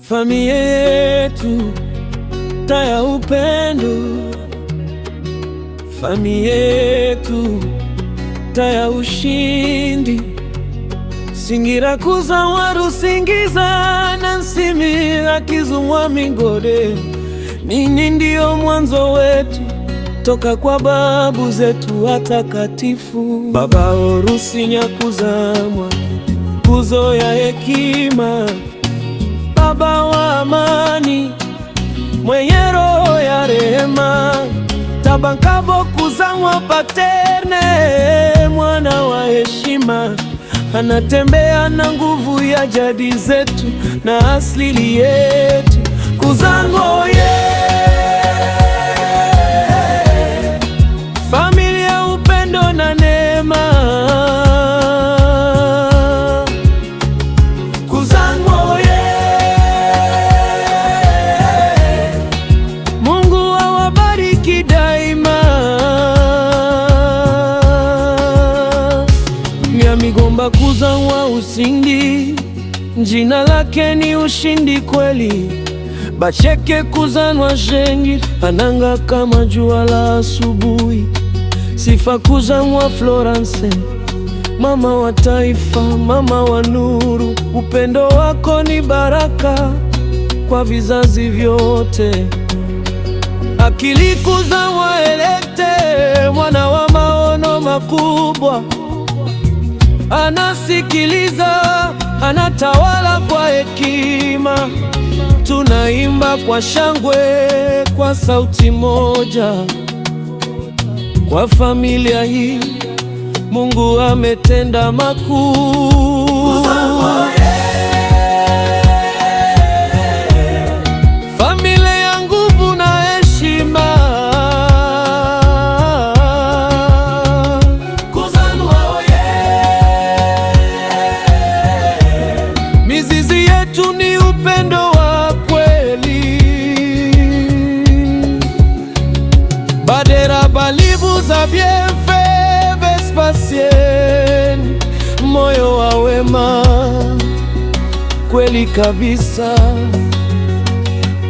Familia yetu taa ya upendo, familia yetu taa ya ushindi. Singira kuza waru singiza na nsimi akizumwa mingode. Ninyi ndio mwanzo wetu toka kwa babu zetu watakatifu. Baba Orusi Nyakuzamwa, nguzo ya hekima. Baba wa amani, mwenye roho ya rehema. Tabankabo Kuzamwa Paterne, mwana wa heshima. Anatembea na nguvu ya jadi zetu na asili yetu. Kuzamwa familia, upendo na neema. Kuzamwa Mungu awabariki daima. Nyamigomba Kuzamwa Usindi, jina lake ni ushindi kweli. Basheke Kuzamwa Jengir, ananga kama jua la asubuhi. Sifa Kuzamwa Florence, mama wa taifa, mama wa nuru. Upendo wako ni baraka kwa vizazi vyote. Akili Kuzamwa Elete, mwana wa maono makubwa. Anasikiliza, anatawala kwa hekima. Tunaimba kwa shangwe, kwa sauti moja. Kwa familia hii Mungu ametenda makuu. Familia ya nguvu na heshima. Mizizi yetu ni upendo wa kweli. Badera Balibu za Bienfe Vespasien, moyo wa wema kweli kabisa.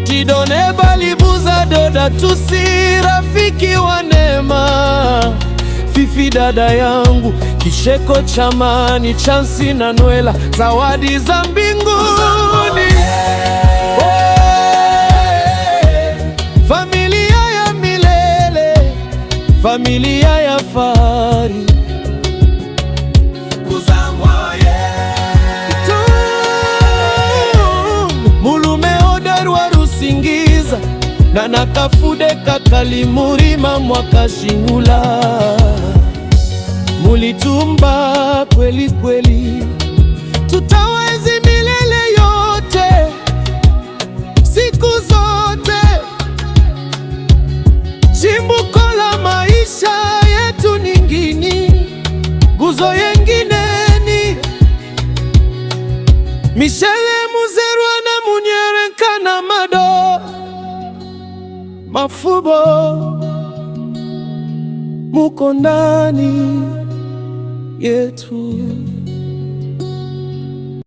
Tidone Balibu za Doda Tusi, rafiki wa neema. Fifi dada yangu, kisheko cha amani. Chansi na Nwela, zawadi za mbinguni. Familia ya milele, familia ya fahari. Mulume Hodari wa Rusingiza, na Nakafude Kakalimurima Mwakashingula. Mulitumba kweli kweli, tutawaenzi milele yote, siku zote. Chimbuko la maisha yetu ningini, nguzo yengineni. Mishele Muzerwa na Munyerenkana Mado Mafubo, muko ndani yetu.